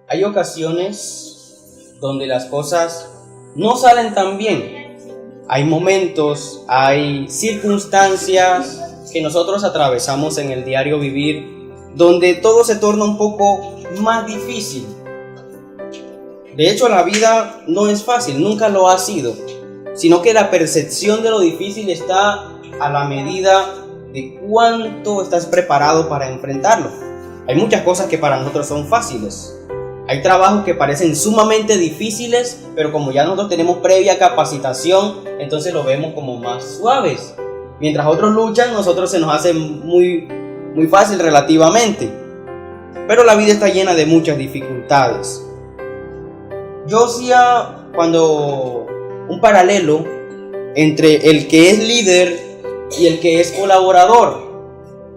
Hay ocasiones donde las cosas no salen tan bien. Hay momentos, hay circunstancias que nosotros atravesamos en el diario vivir donde todo se torna un poco más difícil. De hecho, la vida no es fácil, nunca lo ha sido, sino que la percepción de lo difícil está a la medida de cuánto estás preparado para enfrentarlo. Hay muchas cosas que para nosotros son fáciles. Hay trabajos que parecen sumamente difíciles, pero como ya nosotros tenemos previa capacitación, entonces lo vemos como más suaves. Mientras otros luchan, nosotros se nos hace muy fácil relativamente. Pero la vida está llena de muchas dificultades. Yo hacía un paralelo entre el que es líder y el que es colaborador.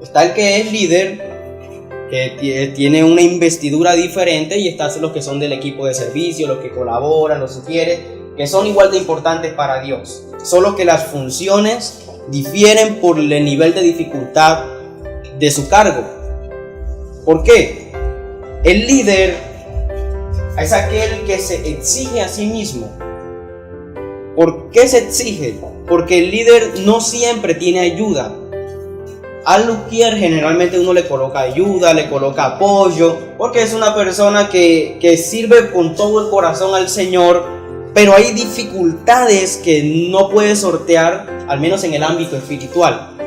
Está el que es líder, que tiene una investidura diferente, y están los que son del equipo de servicio, los que colaboran, los sugieren, que son igual de importantes para Dios, solo que las funciones difieren por el nivel de dificultad de su cargo. ¿Por qué? El líder es aquel que se exige a sí mismo. ¿Por qué se exige? Porque el líder no siempre tiene ayuda. Al Luquier generalmente uno le coloca ayuda, le coloca apoyo, porque es una persona que sirve con todo el corazón al Señor, pero hay dificultades que no puede sortear, al menos en el ámbito espiritual,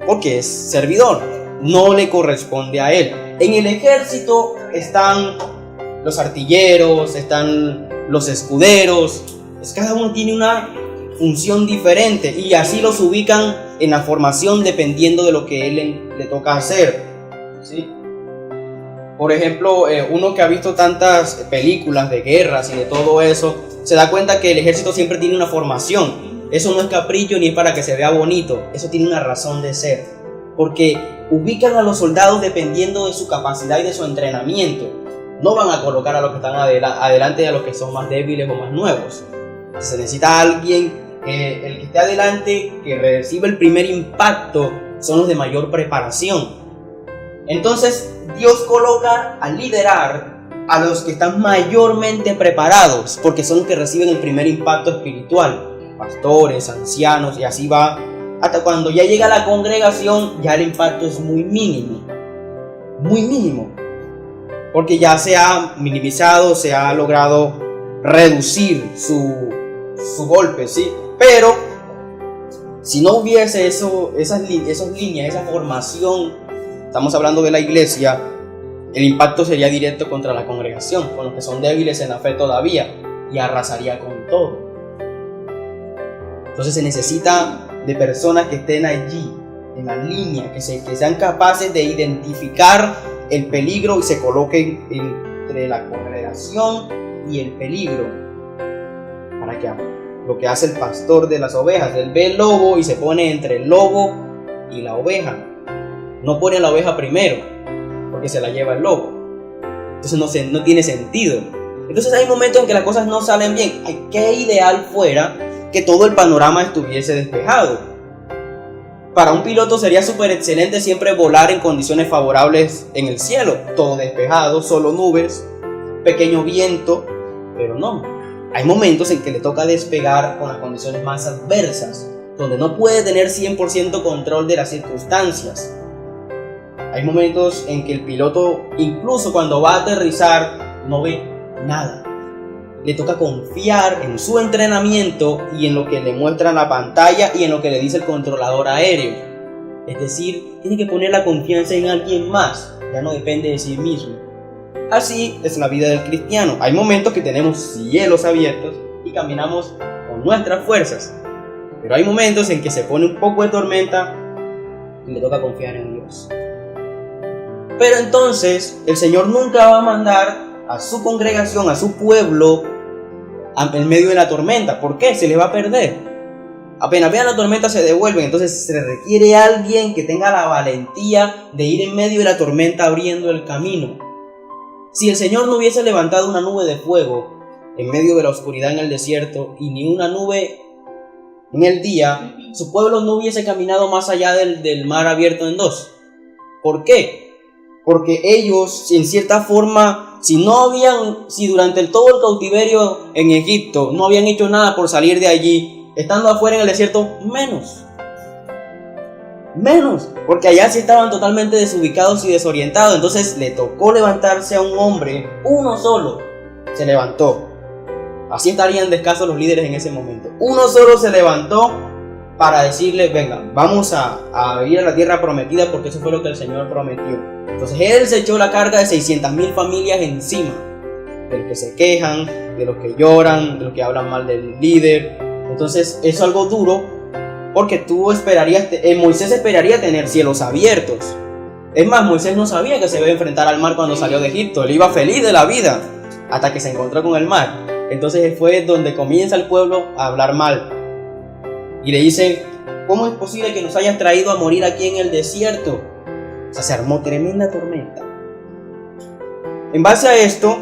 porque es servidor, no le corresponde a él. En el ejército están los artilleros, están los escuderos, cada uno tiene una función diferente y así los ubican en la formación dependiendo de lo que él le toca hacer, ¿sí? Por ejemplo, uno que ha visto tantas películas de guerras y de todo eso, se da cuenta que el ejército siempre tiene una formación. Eso no es capricho ni es para que se vea bonito, eso tiene una razón de ser, porque ubican a los soldados dependiendo de su capacidad y de su entrenamiento. No van a colocar a los que están adelante y a los que son más débiles o más nuevos. Se necesita alguien, el que esté adelante, que reciba el primer impacto, son los de mayor preparación. Entonces Dios coloca a liderar a los que están mayormente preparados, porque son los que reciben el primer impacto espiritual, pastores, ancianos, y así va hasta cuando ya llega la congregación. Ya el impacto es muy mínimo, porque ya se ha minimizado, se ha logrado reducir su golpe, ¿sí? Pero si no hubiese esas líneas, esa formación, estamos hablando de la iglesia, el impacto sería directo contra la congregación, con los que son débiles en la fe todavía, y arrasaría con todo. Entonces se necesita de personas que estén allí, en la línea, que sean capaces de identificar el peligro y se coloquen entre la congregación y el peligro, para que lo que hace el pastor de las ovejas, él ve el lobo y se pone entre el lobo y la oveja. No pone a la oveja primero, porque se la lleva el lobo. Entonces no tiene sentido. Entonces hay momentos en que las cosas no salen bien. Qué ideal fuera que todo el panorama estuviese despejado. Para un piloto sería súper excelente siempre volar en condiciones favorables en el cielo, todo despejado, solo nubes, pequeño viento, pero no. Hay momentos en que le toca despegar con las condiciones más adversas, donde no puede tener 100% control de las circunstancias. Hay momentos en que el piloto, incluso cuando va a aterrizar, no ve nada. Le toca confiar en su entrenamiento y en lo que le muestra en la pantalla y en lo que le dice el controlador aéreo. Es decir, tiene que poner la confianza en alguien más, ya no depende de sí mismo. Así es la vida del cristiano. Hay momentos que tenemos cielos abiertos y caminamos con nuestras fuerzas, pero hay momentos en que se pone un poco de tormenta y le toca confiar en Dios. Pero entonces el Señor nunca va a mandar a su congregación, a su pueblo, en medio de la tormenta. ¿Por qué? Se les va a perder. Apenas vean la tormenta se devuelven. Entonces se requiere alguien que tenga la valentía de ir en medio de la tormenta abriendo el camino. Si el Señor no hubiese levantado una nube de fuego en medio de la oscuridad en el desierto y ni una nube en el día, su pueblo no hubiese caminado más allá del mar abierto en dos. ¿Por qué? Porque ellos, en cierta forma, si durante todo el cautiverio en Egipto no habían hecho nada por salir de allí, estando afuera en el desierto, menos, porque allá sí estaban totalmente desubicados y desorientados. Entonces le tocó levantarse a un hombre, uno solo se levantó. Así estarían descalzos los líderes en ese momento. Uno solo se levantó para decirles: venga, vamos a ir a la tierra prometida, porque eso fue lo que el Señor prometió. Entonces él se echó la carga de 600,000 familias encima, de los que se quejan, de los que lloran, de los que hablan mal del líder. Entonces eso es algo duro, porque Moisés esperaría tener cielos abiertos. Es más, Moisés no sabía que se iba a enfrentar al mar cuando salió de Egipto. Él iba feliz de la vida hasta que se encontró con el mar. Entonces fue donde comienza el pueblo a hablar mal y le dicen: ¿cómo es posible que nos hayas traído a morir aquí en el desierto? O sea, se armó tremenda tormenta. En base a esto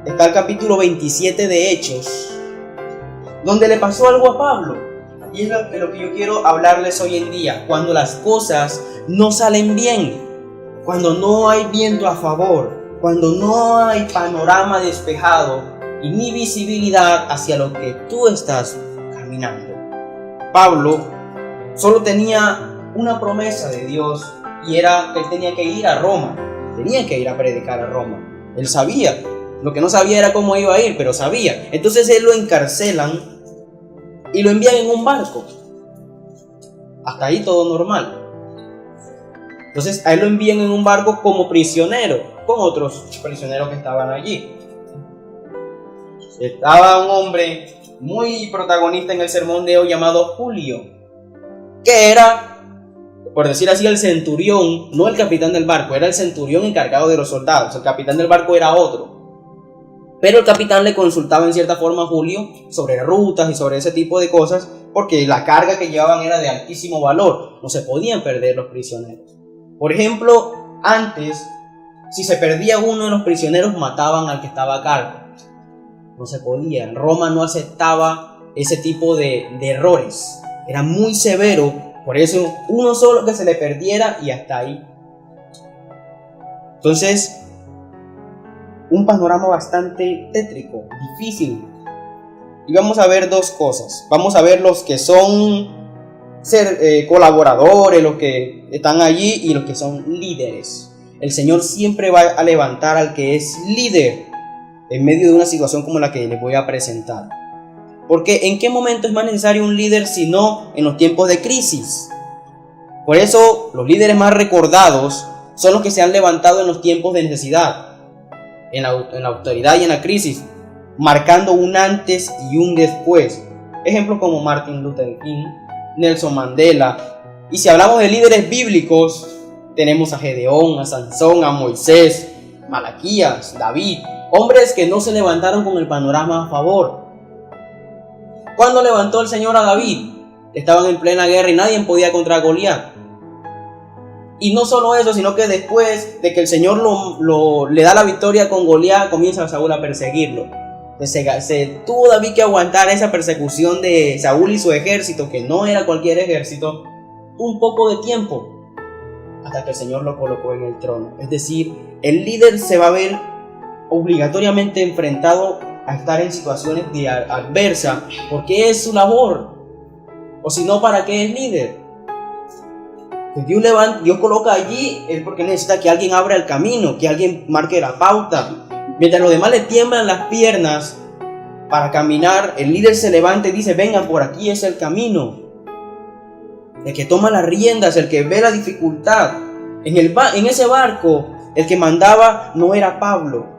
está el capítulo 27 de Hechos, donde le pasó algo a Pablo. Y es lo que yo quiero hablarles hoy en día. Cuando las cosas no salen bien, cuando no hay viento a favor, cuando no hay panorama despejado y ni visibilidad hacia lo que tú estás caminando. Pablo solo tenía una promesa de Dios, y era que él tenía que ir a Roma, tenía que ir a predicar a Roma. Él sabía, lo que no sabía era cómo iba a ir, pero sabía. Entonces él lo encarcelan y lo envían en un barco. Hasta ahí todo normal. Entonces a él lo envían en un barco como prisionero, con otros prisioneros que estaban allí. Estaba un hombre muy protagonista en el sermón de hoy llamado Julio, que era, por decir así, el centurión, no el capitán del barco, era el centurión encargado de los soldados. El capitán del barco era otro, pero el capitán le consultaba en cierta forma a Julio sobre rutas y sobre ese tipo de cosas, porque la carga que llevaban era de altísimo valor, no se podían perder los prisioneros. Por ejemplo, antes, si se perdía uno de los prisioneros, mataban al que estaba a cargo. No se podía. Roma no aceptaba ese tipo de errores. Era muy severo. Por eso uno solo que se le perdiera y hasta ahí. Entonces, un panorama bastante tétrico, difícil. Y vamos a ver dos cosas. Vamos a ver los que son colaboradores, los que están allí, y los que son líderes. El Señor siempre va a levantar al que es líder en medio de una situación como la que les voy a presentar. Porque ¿en qué momento es más necesario un líder sino en los tiempos de crisis? Por eso los líderes más recordados son los que se han levantado en los tiempos de necesidad, en la autoridad y en la crisis, marcando un antes y un después. Ejemplos como Martin Luther King, Nelson Mandela. Y si hablamos de líderes bíblicos, tenemos a Gedeón, a Sansón, a Moisés, Malaquías, David. Hombres que no se levantaron con el panorama a favor. ¿Cuándo levantó el Señor a David? Estaban en plena guerra y nadie podía contra Goliat. Y no solo eso, sino que después de que el Señor le da la victoria con Goliat, comienza Saúl a perseguirlo. Se tuvo David que aguantar esa persecución de Saúl y su ejército, que no era cualquier ejército, un poco de tiempo, hasta que el Señor lo colocó en el trono. Es decir, el líder se va a ver obligatoriamente enfrentado a estar en situaciones adversas, porque es su labor. O si no, ¿para qué es líder? Pues Dios coloca allí es porque necesita que alguien abra el camino, que alguien marque la pauta. Mientras los demás le tiemblan las piernas para caminar, el líder se levanta y dice: vengan, por aquí es el camino. El que toma las riendas, el que ve la dificultad. En ese barco, el que mandaba no era Pablo,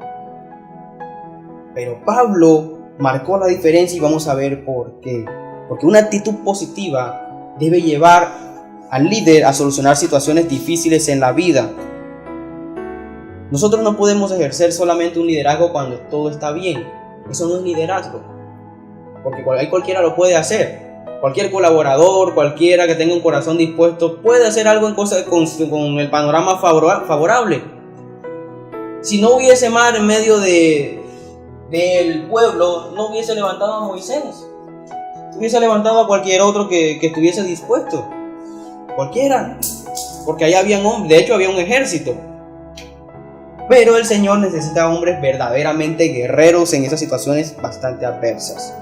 pero Pablo marcó la diferencia, y vamos a ver por qué. Porque una actitud positiva debe llevar al líder a solucionar situaciones difíciles en la vida. Nosotros no podemos ejercer solamente un liderazgo cuando todo está bien. Eso no es liderazgo, porque cualquiera lo puede hacer. Cualquier colaborador, cualquiera que tenga un corazón dispuesto, puede hacer algo con el panorama favorable. Si no hubiese mar en medio del pueblo, no hubiese levantado a Moisés. Hubiese levantado a cualquier otro que estuviese dispuesto. Cualquiera. porque ahí habían hombres, de hecho había un ejército. Pero el Señor necesita hombres verdaderamente guerreros en esas situaciones bastante adversas.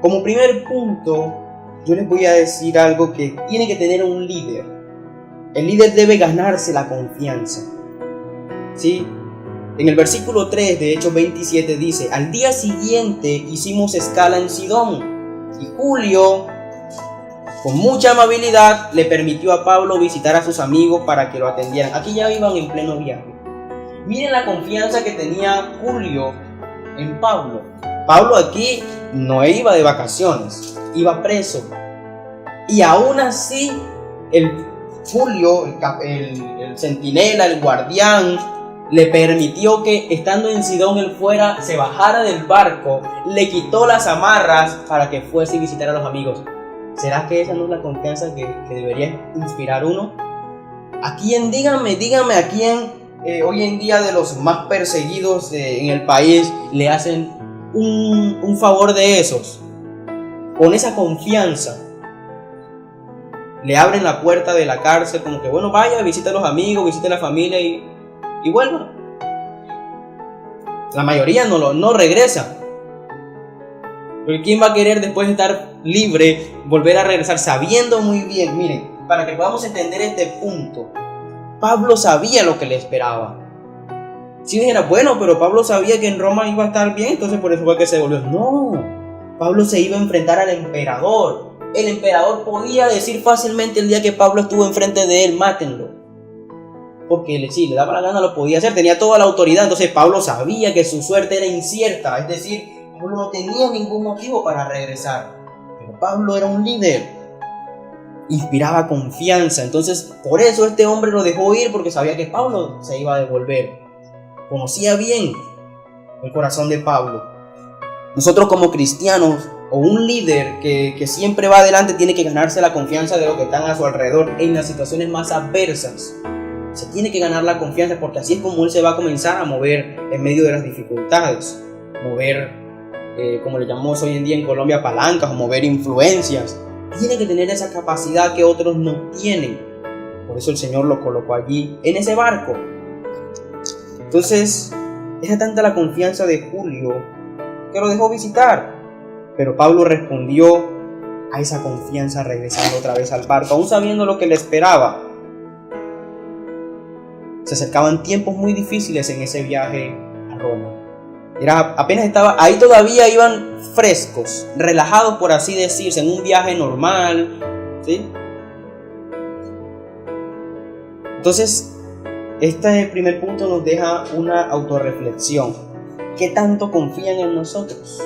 Como primer punto, yo les voy a decir algo que tiene que tener un líder. El líder debe ganarse la confianza. ¿Sí? En el versículo 3 de Hechos 27 dice: al día siguiente hicimos escala en Sidón, y Julio, con mucha amabilidad, le permitió a Pablo visitar a sus amigos para que lo atendieran. Aquí ya iban en pleno viaje. Miren la confianza que tenía Julio en Pablo. Pablo aquí no iba de vacaciones, iba preso. Y aún así, el Julio, el centinela, el guardián, le permitió que estando en Sidón él se bajara del barco, le quitó las amarras para que fuese y visitara a los amigos. ¿Será que esa no es la confianza que debería inspirar uno? ¿A quién, díganme, a quién hoy en día de los más perseguidos en el país le hacen un favor de esos? Con esa confianza le abren la puerta de la cárcel, como que bueno, vaya, visite a los amigos, visite a la familia y vuelva. La mayoría no regresa. Porque ¿quién va a querer después de estar libre volver a regresar sabiendo muy bien? Miren, para que podamos entender este punto, Pablo sabía lo que le esperaba. Si dijera, bueno, pero Pablo sabía que en Roma iba a estar bien, entonces por eso fue que se volvió. No, Pablo se iba a enfrentar al emperador. El emperador podía decir fácilmente el día que Pablo estuvo enfrente de él: mátenlo. Porque si le daba la gana lo podía hacer, tenía toda la autoridad. Entonces Pablo sabía que su suerte era incierta, es decir, Pablo no tenía ningún motivo para regresar. Pero Pablo era un líder, inspiraba confianza. Entonces por eso este hombre lo dejó ir, porque sabía que Pablo se iba a devolver. Conocía bien el corazón de Pablo. Nosotros como cristianos, o un líder que siempre va adelante, tiene que ganarse la confianza de los que están a su alrededor en las situaciones más adversas. Se tiene que ganar la confianza, porque así es como él se va a comenzar a mover en medio de las dificultades. Mover, como le llamamos hoy en día en Colombia, palancas, o mover influencias. Tiene que tener esa capacidad que otros no tienen. Por eso el Señor lo colocó allí, en ese barco. Entonces, era tanta la confianza de Julio que lo dejó visitar. Pero Pablo respondió a esa confianza regresando otra vez al barco, aún sabiendo lo que le esperaba. Se acercaban tiempos muy difíciles en ese viaje a Roma. Apenas estaba, ahí todavía iban frescos, relajados por así decirse, en un viaje normal, ¿sí? Entonces, este primer punto nos deja una autorreflexión. ¿Qué tanto confían en nosotros?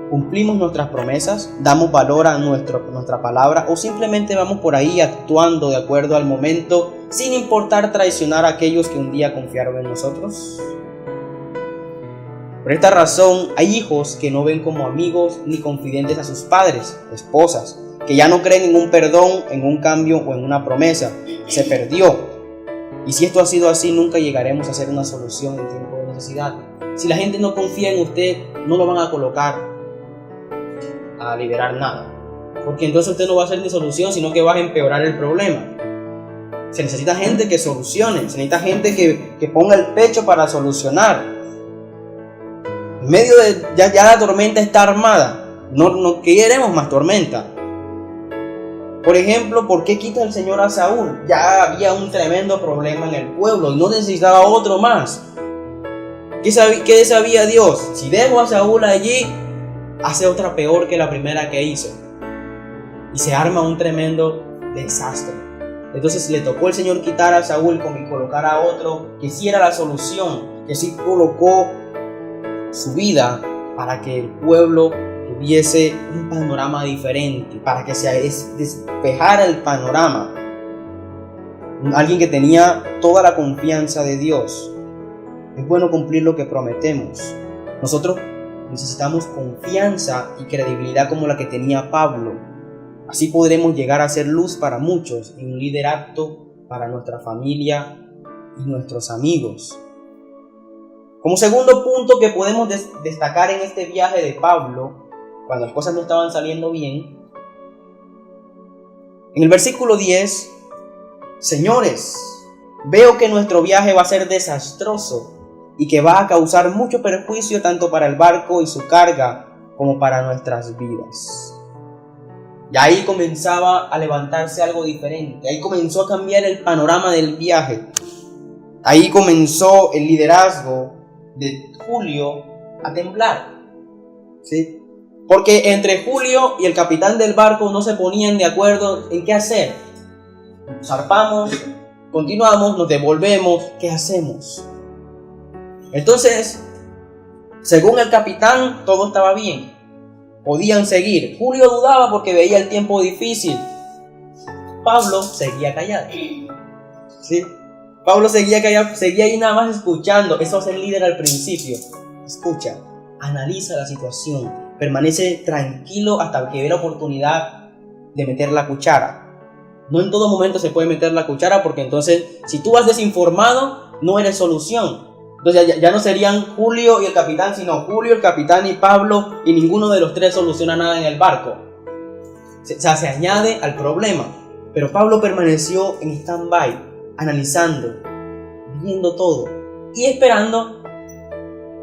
¿Cumplimos nuestras promesas? ¿Damos valor a nuestra palabra? ¿O simplemente vamos por ahí actuando de acuerdo al momento, sin importar traicionar a aquellos que un día confiaron en nosotros? Por esta razón, hay hijos que no ven como amigos ni confidentes a sus padres, esposas, que ya no creen en un perdón, en un cambio o en una promesa. Se perdió. Y si esto ha sido así, nunca llegaremos a hacer una solución en tiempo de necesidad. Si la gente no confía en usted, no lo van a colocar a liderar nada, porque entonces usted no va a hacer ni solución, sino que va a empeorar el problema. Se necesita gente que solucione, se necesita gente que ponga el pecho para solucionar. En medio de ya la tormenta está armada, no queremos más tormenta. Por ejemplo, ¿por qué quita el Señor a Saúl? Ya había un tremendo problema en el pueblo y no necesitaba otro más. ¿Qué sabía Dios? Si dejo a Saúl allí, hace otra peor que la primera que hizo, y se arma un tremendo desastre. Entonces le tocó al Señor quitar a Saúl y colocar a otro que sí era la solución, que sí colocó su vida para que el pueblo tuviese un panorama diferente, para que se despejara el panorama. Alguien que tenía toda la confianza de Dios. Es bueno cumplir lo que prometemos. Nosotros necesitamos confianza y credibilidad como la que tenía Pablo. Así podremos llegar a ser luz para muchos y un líder apto para nuestra familia y nuestros amigos. Como segundo punto que podemos destacar en este viaje de Pablo, cuando las cosas no estaban saliendo bien, en el versículo 10 señores, veo que nuestro viaje va a ser desastroso y que va a causar mucho perjuicio tanto para el barco y su carga como para nuestras vidas. Y ahí comenzaba a levantarse algo diferente, ahí comenzó a cambiar el panorama del viaje. Ahí comenzó el liderazgo de Julio a temblar, ¿sí? Porque entre Julio y el capitán del barco no se ponían de acuerdo en qué hacer. Zarpamos, continuamos, nos devolvemos, ¿qué hacemos? Entonces, según el capitán, todo estaba bien, podían seguir. Julio dudaba porque veía el tiempo difícil. Pablo seguía callado, ¿sí? Pablo seguía callado, seguía ahí nada más escuchando. Eso es el líder al principio. Escucha, analiza la situación, permanece tranquilo hasta que ve la oportunidad de meter la cuchara. No en todo momento se puede meter la cuchara, porque entonces, si tú vas desinformado, no eres solución. Entonces ya no serían Julio y el capitán, sino Julio, el capitán y Pablo, y ninguno de los tres soluciona nada en el barco. O sea, se añade al problema. Pero Pablo permaneció en stand-by, analizando, viendo todo y esperando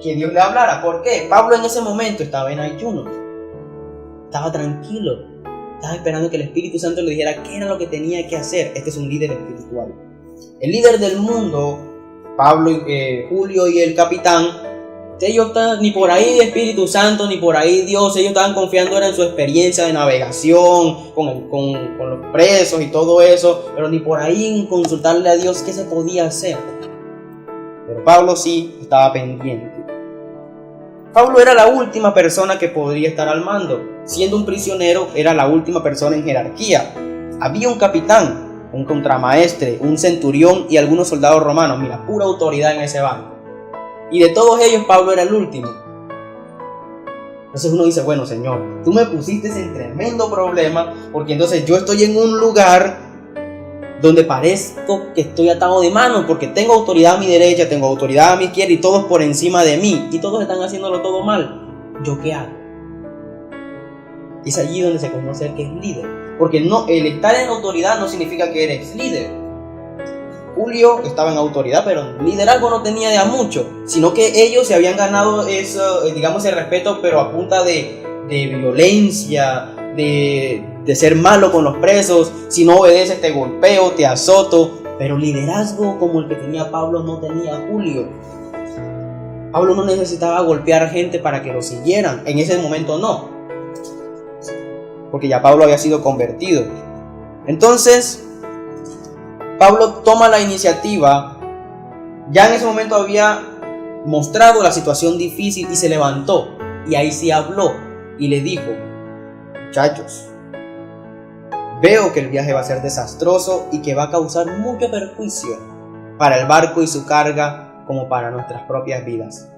que Dios le hablara. ¿Por qué? Pablo en ese momento estaba en ayuno, estaba tranquilo, estaba esperando que el Espíritu Santo le dijera qué era lo que tenía que hacer. Este es un líder espiritual. El líder del mundo, Pablo, Julio y el capitán, ellos estaban ni por ahí de Espíritu Santo, ni por ahí Dios. Ellos estaban confiando en su experiencia de navegación con los presos y todo eso, pero ni por ahí en consultarle a Dios qué se podía hacer. Pero Pablo sí estaba pendiente. Pablo era la última persona que podría estar al mando. Siendo un prisionero, era la última persona en jerarquía. Había un capitán, un contramaestre, un centurión y algunos soldados romanos. Mira, pura autoridad en ese banco. Y de todos ellos, Pablo era el último. Entonces uno dice, bueno, Señor, tú me pusiste en tremendo problema, porque entonces yo estoy en un lugar donde parezco que estoy atado de manos, porque tengo autoridad a mi derecha, tengo autoridad a mi izquierda y todos por encima de mí, y todos están haciéndolo todo mal. ¿Yo qué hago? Es allí donde se conoce que es líder, porque no, el estar en autoridad no significa que eres líder. Julio estaba en autoridad, pero liderazgo no tenía de a mucho, sino que ellos se habían ganado eso, digamos, el respeto, pero a punta de violencia, de ser malo con los presos. Si no obedeces te golpeo, te azoto. Pero liderazgo como el que tenía Pablo no tenía Julio. Pablo no necesitaba golpear gente para que lo siguieran, en ese momento no, porque ya Pablo había sido convertido. Entonces Pablo toma la iniciativa. Ya en ese momento había mostrado la situación difícil y se levantó. Y ahí sí habló y le dijo: muchachos, veo que el viaje va a ser desastroso y que va a causar mucho perjuicio para el barco y su carga como para nuestras propias vidas.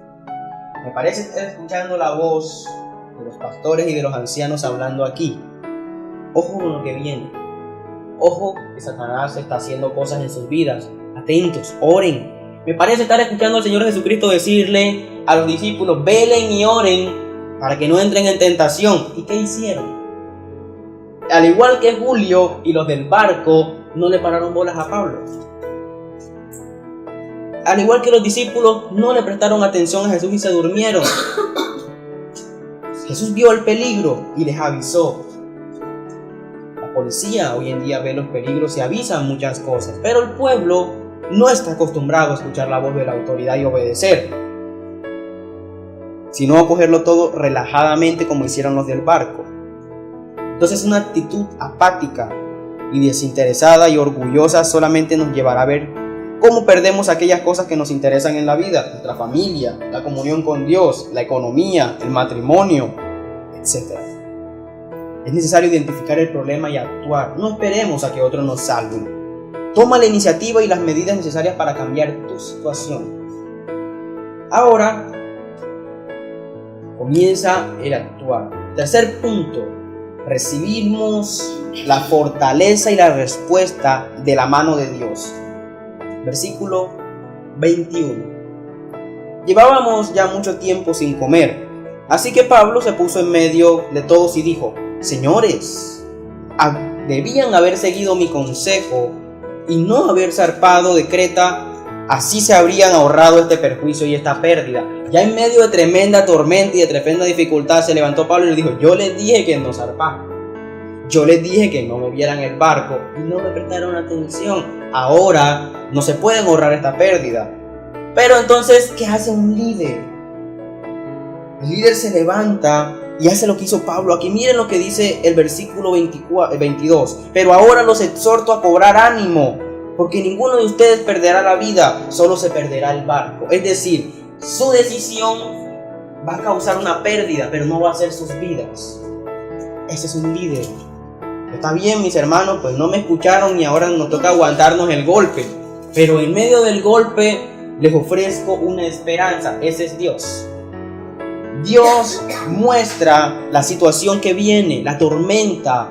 Me parece estar escuchando la voz de los pastores y de los ancianos hablando aquí. Ojo con lo que viene. Ojo que Satanás está haciendo cosas en sus vidas. Atentos, oren. Me parece estar escuchando al Señor Jesucristo decirle a los discípulos: velen y oren para que no entren en tentación. ¿Y qué hicieron? Al igual que Julio y los del barco, no le pararon bolas a Pablo. Al igual que los discípulos, no le prestaron atención a Jesús y se durmieron. Jesús vio el peligro y les avisó. La policía hoy en día ve los peligros y avisan muchas cosas, pero el pueblo no está acostumbrado a escuchar la voz de la autoridad y obedecer, sino a cogerlo todo relajadamente como hicieron los del barco. Entonces una actitud apática y desinteresada y orgullosa solamente nos llevará a ver cómo perdemos aquellas cosas que nos interesan en la vida: nuestra familia, la comunión con Dios, la economía, el matrimonio, etc. Es necesario identificar el problema y actuar. No esperemos a que otros nos salven. Toma la iniciativa y las medidas necesarias para cambiar tu situación. Ahora comienza el actuar. Tercer punto: recibimos la fortaleza y la respuesta de la mano de Dios. Versículo 21. Llevábamos ya mucho tiempo sin comer, así que Pablo se puso en medio de todos y dijo: señores, debían haber seguido mi consejo y no haber zarpado de Creta, así se habrían ahorrado este perjuicio y esta pérdida. Ya en medio de tremenda tormenta y de tremenda dificultad se levantó Pablo y le dijo: yo les dije que no zarparan, yo les dije que no movieran el barco y no me prestaron atención. Ahora no se pueden ahorrar esta pérdida. Pero entonces, ¿qué hace un líder? El líder se levanta y hace lo que hizo Pablo. Aquí miren lo que dice el versículo 22. Pero ahora los exhorto a cobrar ánimo, porque ninguno de ustedes perderá la vida, solo se perderá el barco. Es decir, su decisión va a causar una pérdida, pero no va a ser sus vidas. Ese es un líder. Está bien, mis hermanos, pues no me escucharon y ahora nos toca aguantarnos el golpe. Pero en medio del golpe les ofrezco una esperanza. Ese es Dios. Dios muestra la situación que viene, la tormenta.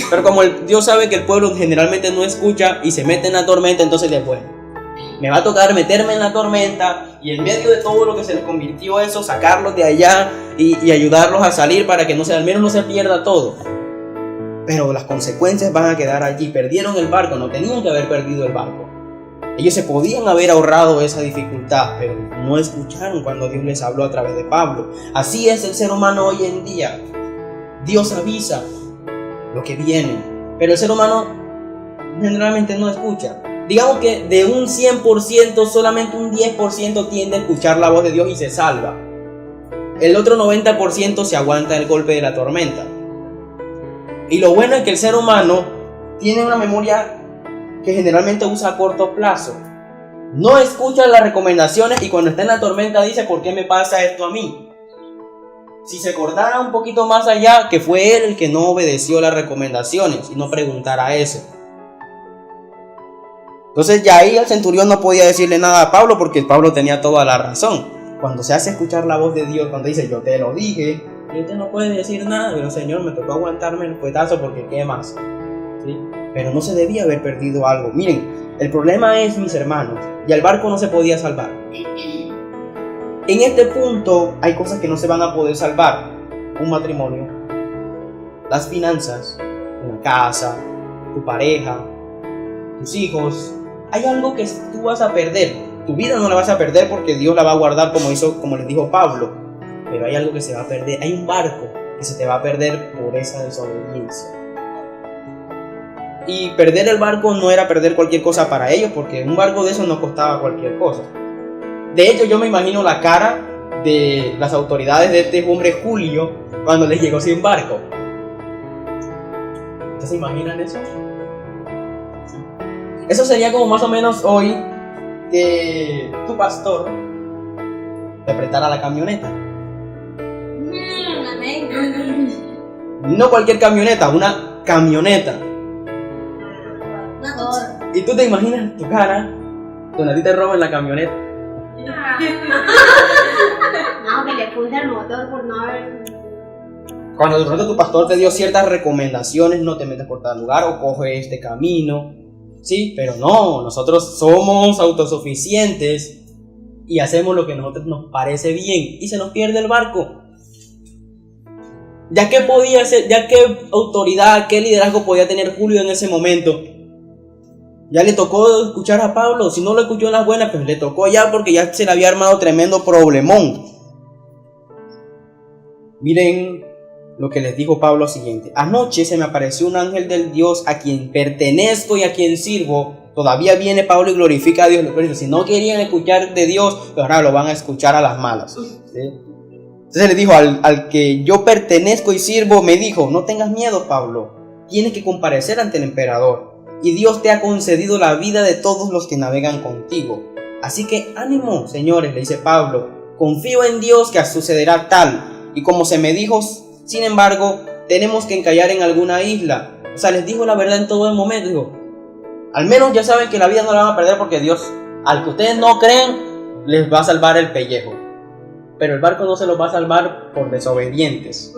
Pero como Dios sabe que el pueblo generalmente no escucha y se mete en la tormenta, entonces le bueno, me va a tocar meterme en la tormenta y en medio de todo lo que se les convirtió eso, sacarlos de allá y ayudarlos a salir para que al menos no se pierda todo. Pero las consecuencias van a quedar allí. Perdieron el barco, no tenían que haber perdido el barco. Ellos se podían haber ahorrado esa dificultad, pero no escucharon cuando Dios les habló a través de Pablo. Así es el ser humano hoy en día. Dios avisa lo que viene, pero el ser humano generalmente no escucha. Digamos que de un 100%, solamente un 10% tiende a escuchar la voz de Dios y se salva. El otro 90% se aguanta el golpe de la tormenta. Y lo bueno es que el ser humano tiene una memoria que generalmente usa a corto plazo. No escucha las recomendaciones y cuando está en la tormenta dice: ¿por qué me pasa esto a mí? Si se acordara un poquito más allá, que fue él el que no obedeció las recomendaciones y no preguntara eso. Entonces ya ahí el centurión no podía decirle nada a Pablo, porque Pablo tenía toda la razón. Cuando se hace escuchar la voz de Dios, cuando dice: yo te lo dije, y usted no puede decir nada, pero Señor, me tocó aguantarme el puetazo porque qué más, ¿sí? Pero no se debía haber perdido algo. Miren, el problema es, mis hermanos, y el barco no se podía salvar. En este punto hay cosas que no se van a poder salvar: un matrimonio, las finanzas, una casa, tu pareja, tus hijos. Hay algo que tú vas a perder. Tu vida no la vas a perder porque Dios la va a guardar como les dijo Pablo. Pero hay algo que se va a perder. Hay un barco que se te va a perder por esa desobediencia. Y perder el barco no era perder cualquier cosa para ellos, porque un barco de eso no costaba cualquier cosa. De hecho, yo me imagino la cara de las autoridades de este hombre Julio cuando les llegó sin barco. ¿Ustedes se imaginan eso? Eso sería como más o menos hoy que tu pastor te prestara la camioneta. No cualquier camioneta, una camioneta. Y tú te imaginas tu cara cuando a ti te roban la camioneta. No, que le puse el motor por no haber... Cuando de pronto tu pastor te dio ciertas recomendaciones: no te metas por tal lugar o coge este camino. Sí, pero no, nosotros somos autosuficientes y hacemos lo que a nosotros nos parece bien y se nos pierde el barco. ¿Ya qué podía hacer? ¿Ya qué autoridad, qué liderazgo podía tener Julio en ese momento? Ya le tocó escuchar a Pablo. Si no lo escuchó en las buenas, pues le tocó ya, porque ya se le había armado tremendo problemón. Miren lo que les dijo Pablo siguiente: anoche se me apareció un ángel del Dios a quien pertenezco y a quien sirvo. Todavía viene Pablo y glorifica a Dios. Si no querían escuchar de Dios, pues ahora lo van a escuchar a las malas, ¿sí? Entonces le dijo al que yo pertenezco y sirvo, me dijo: no tengas miedo, Pablo, tienes que comparecer ante el emperador, y Dios te ha concedido la vida de todos los que navegan contigo. Así que ánimo, señores, le dice Pablo, confío en Dios que sucederá tal y como se me dijo. Sin embargo, tenemos que encallar en alguna isla. O sea, les dijo la verdad en todo el momento. Dijo: al menos ya saben que la vida no la van a perder, porque Dios, al que ustedes no creen, les va a salvar el pellejo. Pero el barco no se los va a salvar por desobedientes.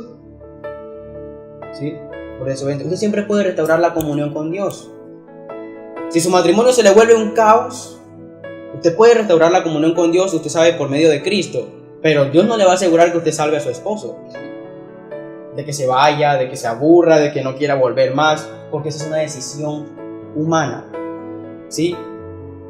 ¿Sí? Por desobedientes. Usted siempre puede restaurar la comunión con Dios. Si su matrimonio se le vuelve un caos, usted puede restaurar la comunión con Dios, usted sabe, por medio de Cristo. Pero Dios no le va a asegurar que usted salve a su esposo, de que se vaya, de que se aburra, de que no quiera volver más, porque esa es una decisión humana. ¿sí?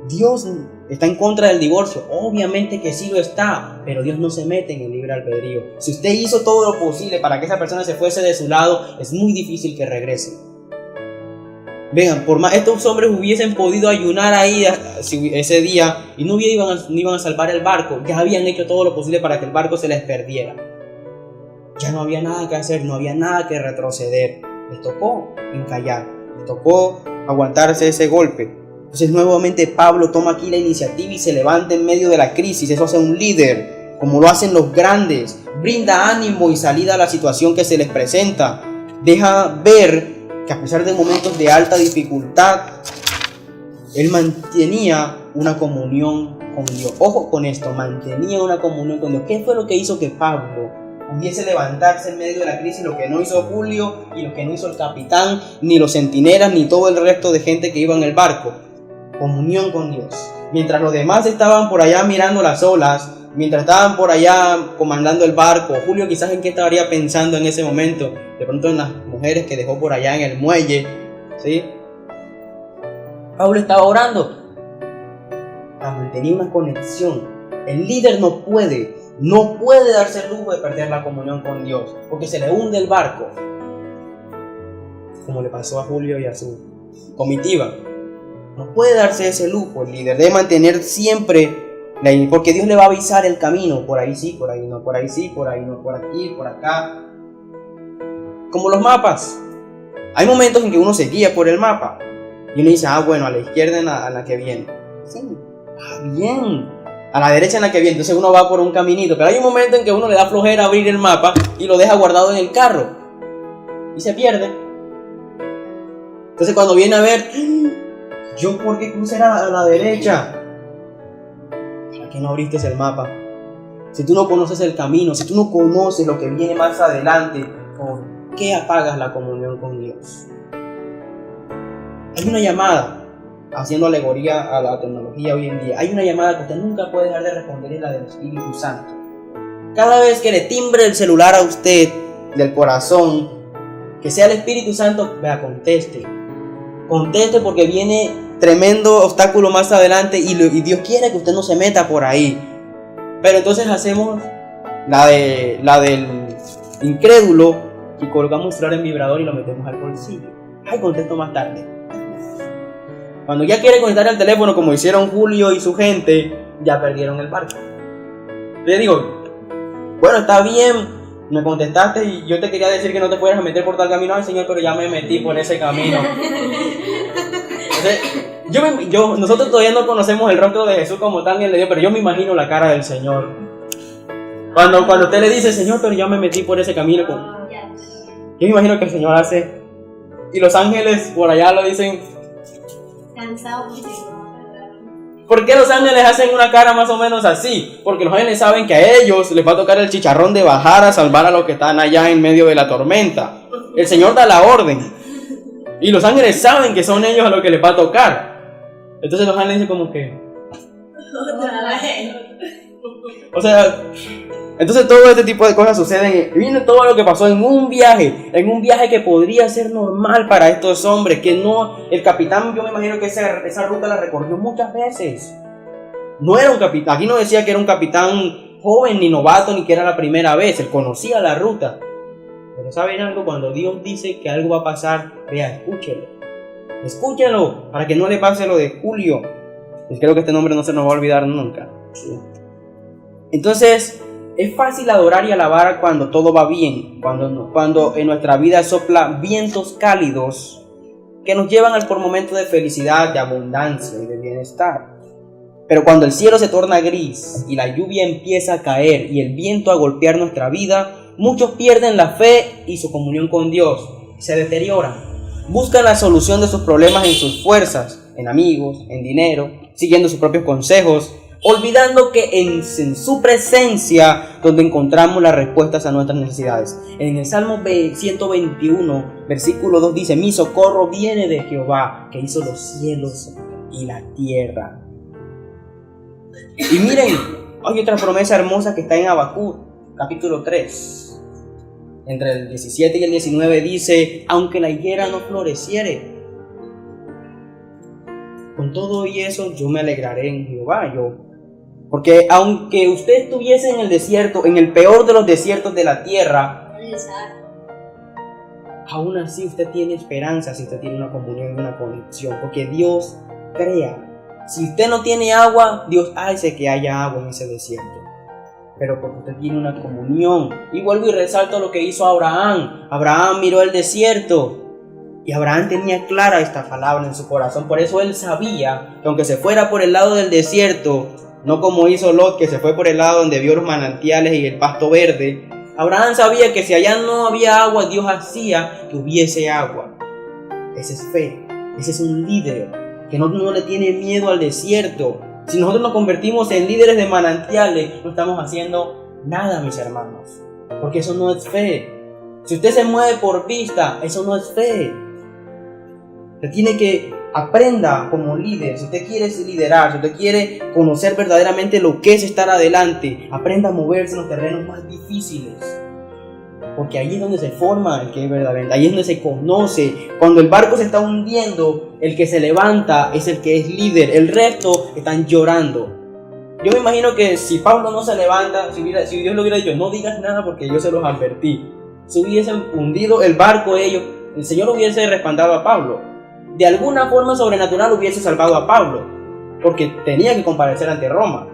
Dios está en contra del divorcio, obviamente que sí lo está, pero Dios no se mete en el libre albedrío. Si usted hizo todo lo posible para que esa persona se fuese de su lado, es muy difícil que regrese. Vean, por más estos hombres hubiesen podido ayunar ahí ese día y no iban a salvar el barco, ya habían hecho todo lo posible para que el barco se les perdiera. Ya no había nada que hacer, no había nada que retroceder. Les tocó encallar, les tocó aguantarse ese golpe. Entonces nuevamente Pablo toma aquí la iniciativa y se levanta en medio de la crisis. Eso hace un líder, como lo hacen los grandes. Brinda ánimo y salida a la situación que se les presenta. Deja ver que a pesar de momentos de alta dificultad, él mantenía una comunión con Dios. Ojo con esto, mantenía una comunión con Dios. ¿Qué fue lo que hizo que Pablo pudiese levantarse en medio de la crisis? Lo que no hizo Julio y lo que no hizo el capitán, ni los centinelas, ni todo el resto de gente que iba en el barco. Comunión con Dios. Mientras los demás estaban por allá mirando las olas, mientras estaban por allá comandando el barco, Julio quizás en qué estaría pensando en ese momento, de pronto en las mujeres que dejó por allá en el muelle, ¿sí? Pablo estaba orando, mantenía una conexión. El líder no puede darse el lujo de perder la comunión con Dios, porque se le hunde el barco, como le pasó a Julio y a su comitiva. No puede darse ese lujo el líder, debe mantener siempre, porque Dios le va a avisar el camino, por ahí sí, por ahí no, por ahí sí, por ahí no, por aquí, por acá. Como los mapas, hay momentos en que uno se guía por el mapa y uno dice, bueno, a la izquierda en la que viene, sí, bien, a la derecha en la que viene, entonces uno va por un caminito, pero hay un momento en que uno le da flojera abrir el mapa y lo deja guardado en el carro y se pierde. Entonces cuando viene a ver, ¿yo por qué crucé a la derecha? ¿Para qué no abriste el mapa? Si tú no conoces el camino, si tú no conoces lo que viene más adelante, ¿por qué apagas la comunión con Dios? Hay una llamada, haciendo alegoría a la tecnología hoy en día, hay una llamada que usted nunca puede dejar de responder, es la del Espíritu Santo. Cada vez que le timbre el celular a usted del corazón, que sea el Espíritu Santo, vea, conteste porque viene tremendo obstáculo más adelante y Dios quiere que usted no se meta por ahí. Pero entonces hacemos la del incrédulo y colocamos el celular en vibrador y lo metemos al bolsillo. Contesto más tarde. Cuando ya quiere conectar al teléfono, como hicieron Julio y su gente, ya perdieron el barco. Le digo, bueno, está bien, me contestaste y yo te quería decir que no te fueras a meter por tal camino. Ay, Señor, pero ya me metí por ese camino. Entonces, nosotros todavía no conocemos el rostro de Jesús como tal, pero yo me imagino la cara del Señor. Cuando usted le dice, Señor, pero ya me metí por ese camino. Yo me imagino que el Señor hace, y los ángeles por allá lo dicen. ¿Por qué los ángeles hacen una cara más o menos así? Porque los ángeles saben que a ellos les va a tocar el chicharrón de bajar a salvar a los que están allá en medio de la tormenta. El Señor da la orden y los ángeles saben que son ellos a los que les va a tocar. Entonces los ángeles dicen como que, o sea, entonces todo este tipo de cosas suceden. Viene todo lo que pasó en un viaje que podría ser normal para estos hombres, que no, el capitán, yo me imagino que esa ruta la recorrió muchas veces. No era un capitán, aquí no decía que era un capitán joven ni novato ni que era la primera vez, él conocía la ruta. Pero ¿saben algo? Cuando Dios dice que algo va a pasar, vea, escúchelo para que no le pase lo de Julio. Pues creo que este nombre no se nos va a olvidar nunca. Entonces, es fácil adorar y alabar cuando todo va bien, cuando en nuestra vida sopla vientos cálidos que nos llevan por momentos de felicidad, de abundancia y de bienestar. Pero cuando el cielo se torna gris y la lluvia empieza a caer y el viento a golpear nuestra vida, muchos pierden la fe y su comunión con Dios, se deterioran. Buscan la solución de sus problemas en sus fuerzas, en amigos, en dinero, siguiendo sus propios consejos, olvidando que es en su presencia donde encontramos las respuestas a nuestras necesidades. En el Salmo 121, versículo 2 dice: mi socorro viene de Jehová, que hizo los cielos y la tierra. Y miren, hay otra promesa hermosa que está en Habacuc, capítulo 3. Entre el 17 y el 19 dice: aunque la higuera no floreciere, con todo y eso yo me alegraré en Jehová. Porque aunque usted estuviese en el desierto, en el peor de los desiertos de la tierra, aún así usted tiene esperanza si usted tiene una comunión y una conexión, porque Dios crea. Si usted no tiene agua, Dios hace que haya agua en ese desierto. Pero porque usted tiene una comunión. Y vuelvo y resalto lo que hizo Abraham. Abraham miró el desierto y Abraham tenía clara esta palabra en su corazón. Por eso él sabía que aunque se fuera por el lado del desierto, no como hizo Lot, que se fue por el lado donde vio los manantiales y el pasto verde, Abraham sabía que si allá no había agua, Dios hacía que hubiese agua. Esa es fe. Ese es un líder que no le tiene miedo al desierto. Si nosotros nos convertimos en líderes de manantiales, no estamos haciendo nada, mis hermanos, porque eso no es fe. Si usted se mueve por vista, eso no es fe. Usted tiene que aprenda como líder. Si usted quiere liderar, si usted quiere conocer verdaderamente lo que es estar adelante, aprenda a moverse en los terrenos más difíciles. Porque ahí es donde se forma el que es verdaderamente, ahí es donde se conoce. Cuando el barco se está hundiendo, el que se levanta es el que es líder, el resto están llorando. Yo me imagino que si Pablo no se levanta, si Dios le hubiera dicho, no digas nada porque yo se los advertí, si hubiesen hundido el barco ellos, el Señor hubiese respaldado a Pablo. De alguna forma sobrenatural hubiese salvado a Pablo, porque tenía que comparecer ante Roma.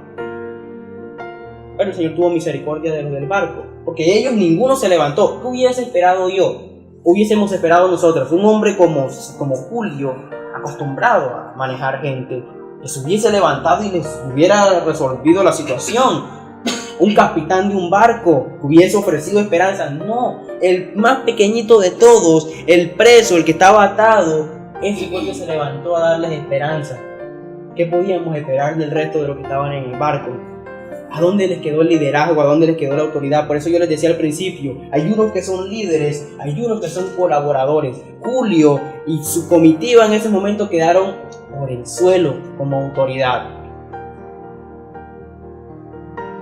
Pero el Señor tuvo misericordia de los del barco, porque ellos ninguno se levantó. ¿Qué hubiese esperado yo? Hubiésemos esperado nosotros, un hombre como Julio, acostumbrado a manejar gente, que se hubiese levantado y les hubiera resolvido la situación. Un capitán de un barco que hubiese ofrecido esperanza. No, el más pequeñito de todos, el preso, el que estaba atado, ese fue el que se levantó a darles esperanza. ¿Qué podíamos esperar del resto de los que estaban en el barco? ¿A dónde les quedó el liderazgo? ¿A dónde les quedó la autoridad? Por eso yo les decía al principio, hay unos que son líderes, hay unos que son colaboradores. Julio y su comitiva en ese momento quedaron por el suelo como autoridad.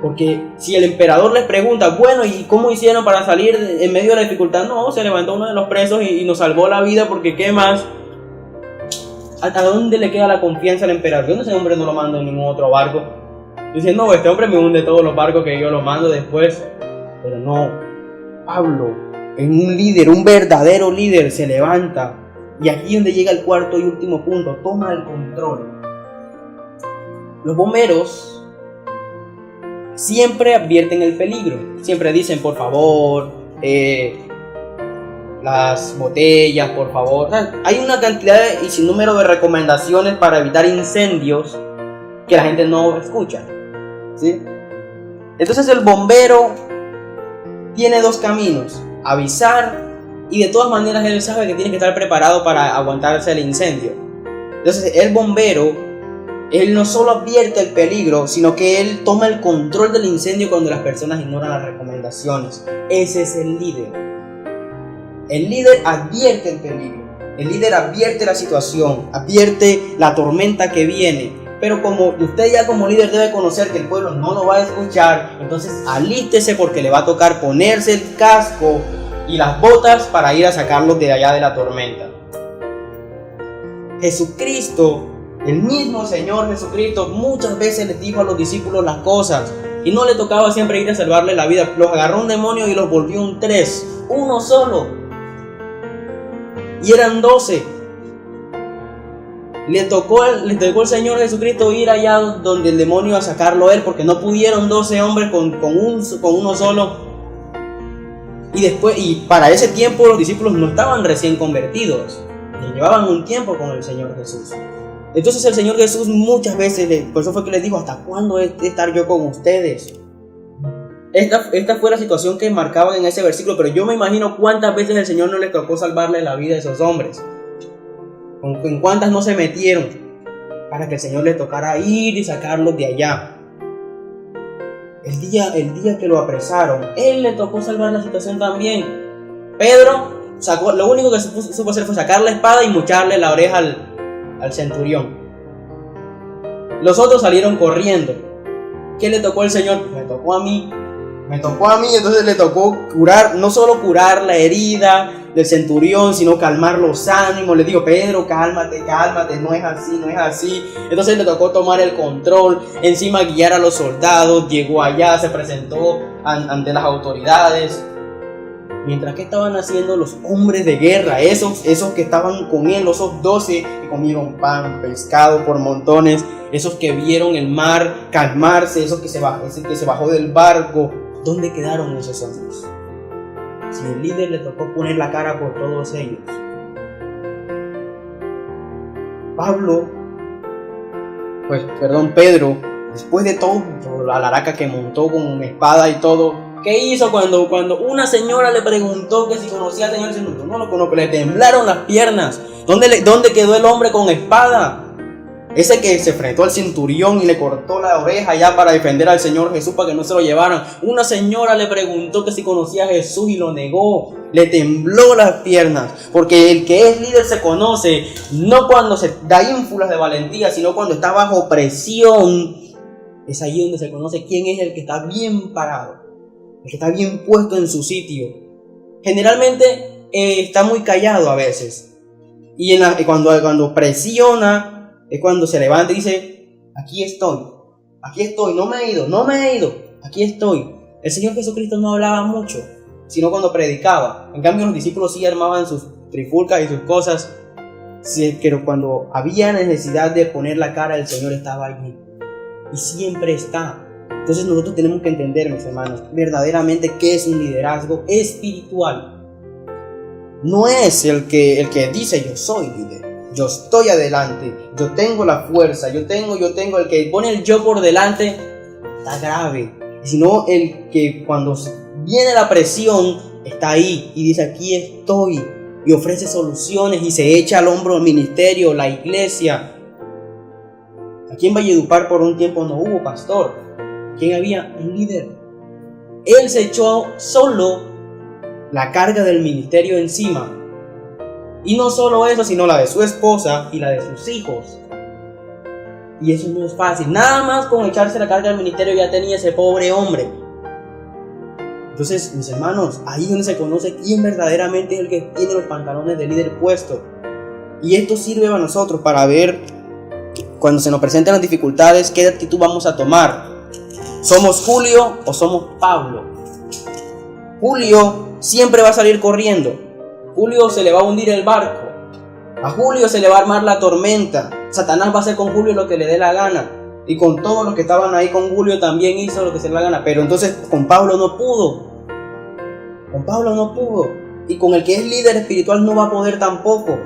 Porque si el emperador les pregunta, bueno, ¿y cómo hicieron para salir en medio de la dificultad? No, se levantó uno de los presos y nos salvó la vida, porque ¿qué más? ¿A dónde le queda la confianza al emperador? ¿Dónde ese hombre no lo manda en ningún otro barco? Dicen, no, este hombre me hunde todos los barcos que yo lo mando después. Pero no, Pablo, en un líder, un verdadero líder, se levanta. Y aquí es donde llega el cuarto y último punto, toma el control. Los bomberos siempre advierten el peligro. Siempre dicen, por favor, las botellas, por favor. Hay una cantidad y sin número de recomendaciones para evitar incendios que la gente no escucha, ¿sí? Entonces el bombero tiene dos caminos: avisar, y de todas maneras él sabe que tiene que estar preparado para aguantarse el incendio. Entonces el bombero, él no solo advierte el peligro, sino que él toma el control del incendio cuando las personas ignoran las recomendaciones. Ese es el líder. El líder advierte el peligro, el líder advierte la situación, advierte la tormenta que viene. Pero como usted ya como líder debe conocer que el pueblo no lo va a escuchar, entonces alístese, porque le va a tocar ponerse el casco y las botas para ir a sacarlos de allá de la tormenta. Jesucristo, el mismo Señor Jesucristo, muchas veces les dijo a los discípulos las cosas y no le tocaba siempre ir a salvarle la vida. Los agarró un demonio y los volvió un 3, uno solo, y eran 12. Le tocó el Señor Jesucristo ir allá donde el demonio a sacarlo él, porque no pudieron 12 hombres con uno solo. Y para ese tiempo los discípulos no estaban recién convertidos, llevaban un tiempo con el Señor Jesús. Entonces el Señor Jesús muchas veces, por eso fue que les dijo, ¿hasta cuándo he de estar yo con ustedes? Esta fue la situación que marcaban en ese versículo, pero yo me imagino cuántas veces el Señor no les tocó salvarle la vida a esos hombres. ¿En cuántas no se metieron para que el Señor le tocara ir y sacarlos de allá? El día que lo apresaron, Él le tocó salvar la situación también. Pedro lo único que supo hacer fue sacar la espada y mocharle la oreja al centurión. Los otros salieron corriendo. ¿Qué le tocó al Señor? Me tocó a mí, entonces le tocó curar, no solo curar la herida, del centurión, sino calmar los ánimos. Le dijo: Pedro, cálmate, no es así. Entonces le tocó tomar el control, encima guiar a los soldados. Llegó allá, se presentó ante las autoridades. Mientras que estaban haciendo los hombres de guerra, esos que estaban con él, esos 12 que comieron pan, pescado por montones, esos que vieron el mar calmarse, ese que se bajó del barco, ¿dónde quedaron esos hombres? Si el líder le tocó poner la cara por todos ellos. Pedro, después de todo, la laraca que montó con espada y todo, ¿qué hizo cuando una señora le preguntó que si conocía al Señor? Dice: no lo conozco. Le temblaron las piernas. ¿Dónde quedó el hombre con espada? Ese que se enfrentó al centurión y le cortó la oreja ya para defender al Señor Jesús, para que no se lo llevaran. Una señora le preguntó que si conocía a Jesús y lo negó. Le tembló las piernas. Porque el que es líder se conoce no cuando se da ínfulas de valentía, sino cuando está bajo presión. Es ahí donde se conoce quién es el que está bien parado, el que está bien puesto en su sitio. Generalmente está muy callado a veces. Y cuando presiona es cuando se levanta y dice: aquí estoy, no me he ido, aquí estoy. El Señor Jesucristo no hablaba mucho, sino cuando predicaba. En cambio los discípulos sí armaban sus trifulcas y sus cosas. Sí, pero cuando había necesidad de poner la cara, el Señor estaba allí. Y siempre está. Entonces nosotros tenemos que entender, mis hermanos, verdaderamente qué es un liderazgo espiritual. No es el que dice: yo soy líder, yo estoy adelante, yo tengo la fuerza, yo tengo, el que pone el yo por delante, está grave. Sino el que cuando viene la presión, está ahí y dice: aquí estoy, y ofrece soluciones y se echa al hombro el ministerio, la iglesia. Aquí en Valledupar por un tiempo no hubo pastor. ¿Quién había? Un líder. Él se echó solo la carga del ministerio encima. Y no solo eso, sino la de su esposa y la de sus hijos. Y eso no es fácil. Nada más con echarse la carga del ministerio ya tenía ese pobre hombre. Entonces, mis hermanos, ahí es donde se conoce quién verdaderamente es el que tiene los pantalones de líder puestos. Y esto sirve a nosotros para ver, cuando se nos presentan las dificultades, qué actitud vamos a tomar. ¿Somos Julio o somos Pablo? Julio siempre va a salir corriendo. Julio se le va a hundir el barco. A Julio se le va a armar la tormenta. Satanás va a hacer con Julio lo que le dé la gana. Y con todos los que estaban ahí con Julio también hizo lo que se le da la gana. Pero entonces con Pablo no pudo. Y con el que es líder espiritual no va a poder tampoco.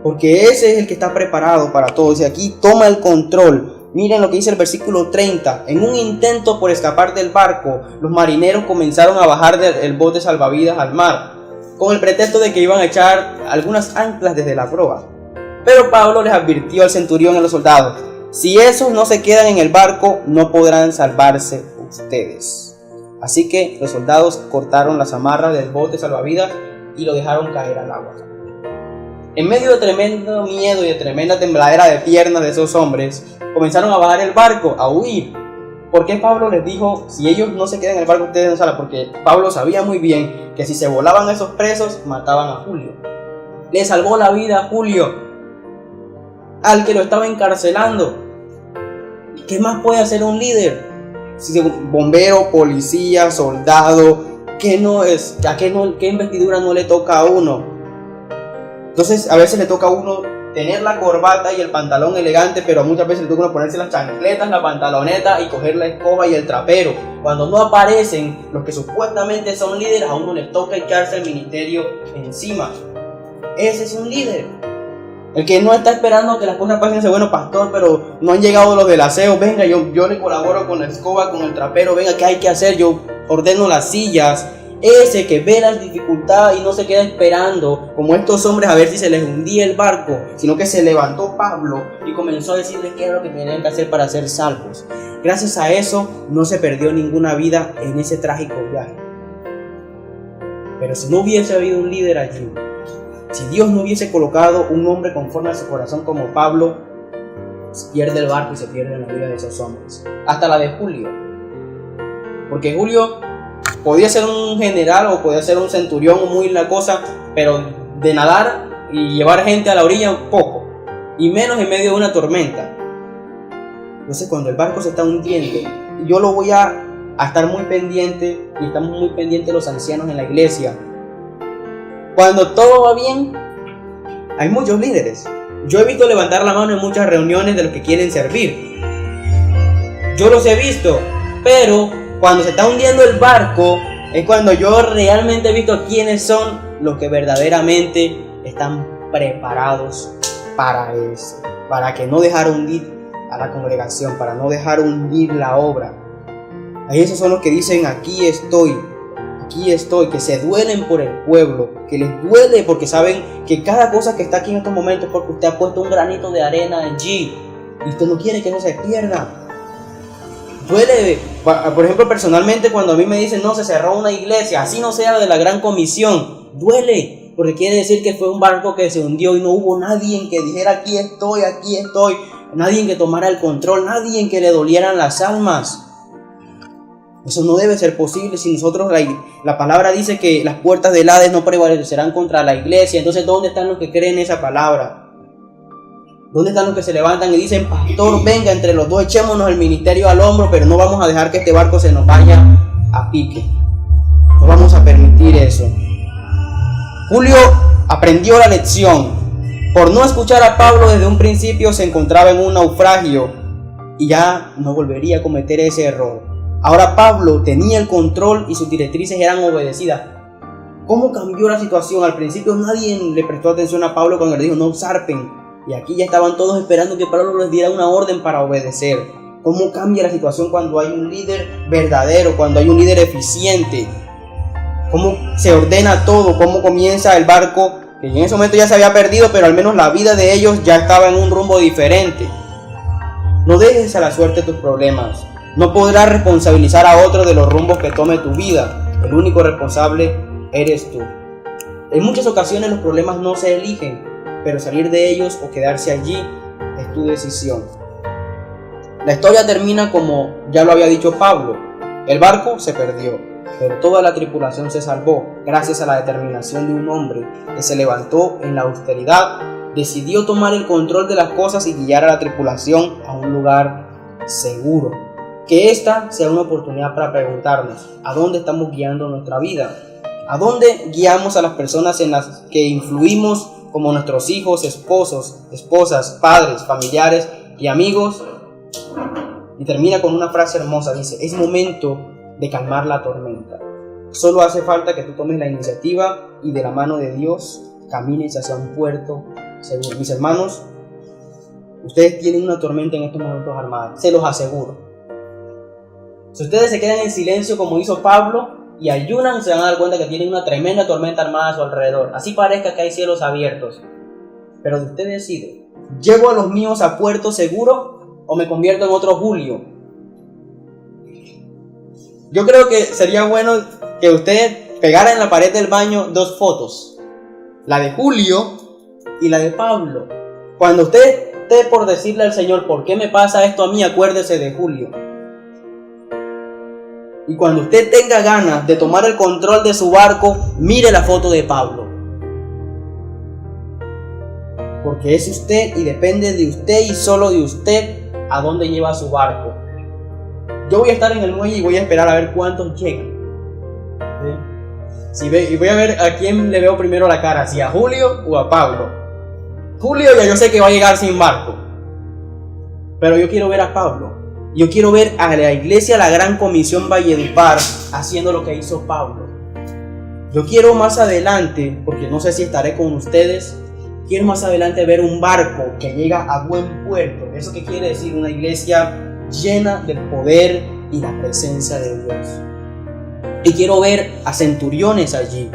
Porque ese es el que está preparado para todo. Y aquí toma el control. Miren lo que dice el versículo 30. En un intento por escapar del barco, los marineros comenzaron a bajar del bote salvavidas al mar, con el pretexto de que iban a echar algunas anclas desde la proa. Pero Pablo les advirtió al centurión y a los soldados: si esos no se quedan en el barco, no podrán salvarse ustedes. Así que los soldados cortaron las amarras del bote salvavidas y lo dejaron caer al agua. En medio de tremendo miedo y de tremenda tembladera de piernas de esos hombres, comenzaron a bajar el barco, a huir. ¿Por qué Pablo les dijo: si ellos no se quedan en el barco, ustedes no salen? Porque Pablo sabía muy bien que si se volaban esos presos, mataban a Julio. Le salvó la vida a Julio, al que lo estaba encarcelando. ¿Qué más puede hacer un líder? Si bombero, policía, soldado, ¿qué investidura no le toca a uno? Entonces a veces le toca a uno tener la corbata y el pantalón elegante, pero muchas veces le toca a uno ponerse las chancletas, la pantaloneta y coger la escoba y el trapero. Cuando no aparecen los que supuestamente son líderes, a uno le toca echarse el ministerio encima. Ese es un líder. El que no está esperando que las cosas pasen, dice: bueno, pastor, pero no han llegado los del aseo, venga, yo le colaboro con la escoba, con el trapero, venga, ¿qué hay que hacer? Yo ordeno las sillas. Ese que ve las dificultades y no se queda esperando, como estos hombres, a ver si se les hundía el barco, sino que se levantó Pablo y comenzó a decirles qué era lo que tenían que hacer para ser salvos. Gracias a eso no se perdió ninguna vida en ese trágico viaje. Pero si no hubiese habido un líder allí, si Dios no hubiese colocado un hombre conforme a su corazón como Pablo, se pierde el barco y se pierde la vida de esos hombres. Hasta la de Julio. Porque Julio podía ser un general o podía ser un centurión o muy la cosa, pero de nadar y llevar gente a la orilla, poco, y menos en medio de una tormenta. Entonces cuando el barco se está hundiendo, yo lo voy a estar muy pendiente, y estamos muy pendientes los ancianos en la iglesia. Cuando todo va bien, hay muchos líderes. Yo he visto levantar la mano en muchas reuniones de los que quieren servir. Yo los he visto, pero cuando se está hundiendo el barco es cuando yo realmente he visto quiénes son los que verdaderamente están preparados para eso, para que no dejar hundir a la congregación, para no dejar hundir la obra. Ahí esos son los que dicen: aquí estoy, que se duelen por el pueblo, que les duele porque saben que cada cosa que está aquí en estos momentos es porque usted ha puesto un granito de arena allí y usted no quiere que eso se pierda. Duele, por ejemplo, personalmente, cuando a mí me dicen: no, se cerró una iglesia, así no sea de la gran comisión. Duele, porque quiere decir que fue un barco que se hundió y no hubo nadie que dijera: aquí estoy, nadie que tomara el control, nadie que le dolieran las almas. Eso no debe ser posible. Si nosotros, la palabra dice que las puertas del Hades no prevalecerán contra la iglesia. Entonces, ¿dónde están los que creen esa palabra? ¿Dónde están los que se levantan y dicen: pastor, venga, entre los dos echémonos el ministerio al hombro, pero no vamos a dejar que este barco se nos vaya a pique? No vamos a permitir eso. Julio aprendió la lección. Por no escuchar a Pablo desde un principio, se encontraba en un naufragio y ya no volvería a cometer ese error. Ahora Pablo tenía el control y sus directrices eran obedecidas. ¿Cómo cambió la situación? Al principio nadie le prestó atención a Pablo cuando le dijo: no zarpen. Y aquí ya estaban todos esperando que Pablo les diera una orden para obedecer. ¿Cómo cambia la situación cuando hay un líder verdadero, cuando hay un líder eficiente? ¿Cómo se ordena todo? ¿Cómo comienza el barco? Que en ese momento ya se había perdido, pero al menos la vida de ellos ya estaba en un rumbo diferente. No dejes a la suerte tus problemas. No podrás responsabilizar a otro de los rumbos que tome tu vida. El único responsable eres tú. En muchas ocasiones los problemas no se eligen, pero salir de ellos o quedarse allí es tu decisión. La historia termina como ya lo había dicho Pablo. El barco se perdió, pero toda la tripulación se salvó gracias a la determinación de un hombre que se levantó en la austeridad, decidió tomar el control de las cosas y guiar a la tripulación a un lugar seguro. Que esta sea una oportunidad para preguntarnos: ¿a dónde estamos guiando nuestra vida? ¿A dónde guiamos a las personas en las que influimos, como nuestros hijos, esposos, esposas, padres, familiares y amigos? Y termina con una frase hermosa, dice: es momento de calmar la tormenta. Solo hace falta que tú tomes la iniciativa y de la mano de Dios camines hacia un puerto seguro. Mis hermanos, ustedes tienen una tormenta en estos momentos armada, se los aseguro. Si ustedes se quedan en silencio como hizo Pablo y ayunan, se van a dar cuenta que tienen una tremenda tormenta armada a su alrededor. Así parezca que hay cielos abiertos. Pero usted decide: ¿llevo a los míos a puerto seguro o me convierto en otro Julio? Yo creo que sería bueno que usted pegara en la pared del baño dos fotos: la de Julio y la de Pablo. Cuando usted esté por decirle al Señor: ¿por qué me pasa esto a mí?, acuérdese de Julio. Y cuando usted tenga ganas de tomar el control de su barco, mire la foto de Pablo. Porque es usted y depende de usted y solo de usted a dónde lleva su barco. Yo voy a estar en el muelle y voy a esperar a ver cuántos llegan. ¿Sí? Y voy a ver a quién le veo primero la cara, si a Julio o a Pablo. Julio ya yo sé que va a llegar sin barco, pero yo quiero ver a Pablo. Yo quiero ver a la iglesia, la Gran Comisión Valledupar, haciendo lo que hizo Pablo. Yo quiero más adelante, porque no sé si estaré con ustedes, quiero más adelante ver un barco que llega a buen puerto. ¿Eso qué quiere decir? Una iglesia llena del poder y la presencia de Dios. Y quiero ver a centuriones allí,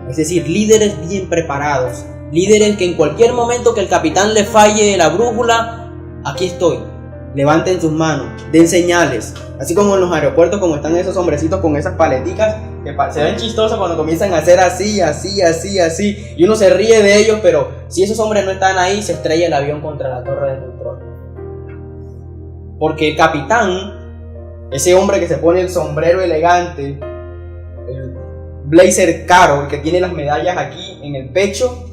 es decir, líderes bien preparados, líderes que en cualquier momento que el capitán le falle la brújula, aquí estoy. Levanten sus manos, den señales. Así como en los aeropuertos, como están esos hombrecitos con esas paleticas que se ven chistosos cuando comienzan a hacer así. Y uno se ríe de ellos, pero si esos hombres no están ahí, se estrella el avión contra la torre de control. Porque el capitán, ese hombre que se pone el sombrero elegante, blazer caro, el que tiene las medallas aquí en el pecho,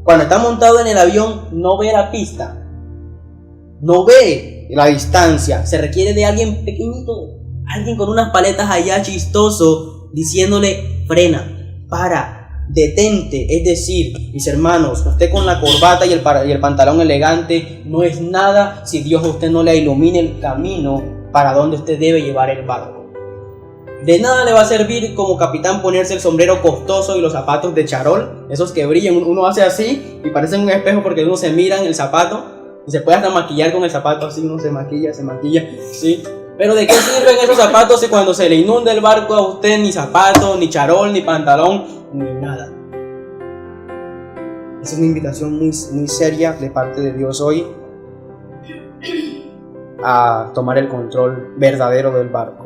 cuando está montado en el avión no ve la pista, no ve la distancia. Se requiere de alguien pequeñito, alguien con unas paletas allá chistoso, diciéndole: frena, para, detente. Es decir, mis hermanos, usted con la corbata y el pantalón elegante no es nada si Dios a usted no le ilumine el camino para donde usted debe llevar el barco. De nada le va a servir como capitán ponerse el sombrero costoso y los zapatos de charol, esos que brillan. Uno hace así y parecen un espejo porque uno se mira en el zapato y se puede hasta maquillar con el zapato así. Uno se maquilla, ¿sí? Pero ¿de qué sirven esos zapatos si cuando se le inunda el barco a usted ni zapato, ni charol, ni pantalón, ni nada? Es una invitación muy, muy seria de parte de Dios hoy a tomar el control verdadero del barco.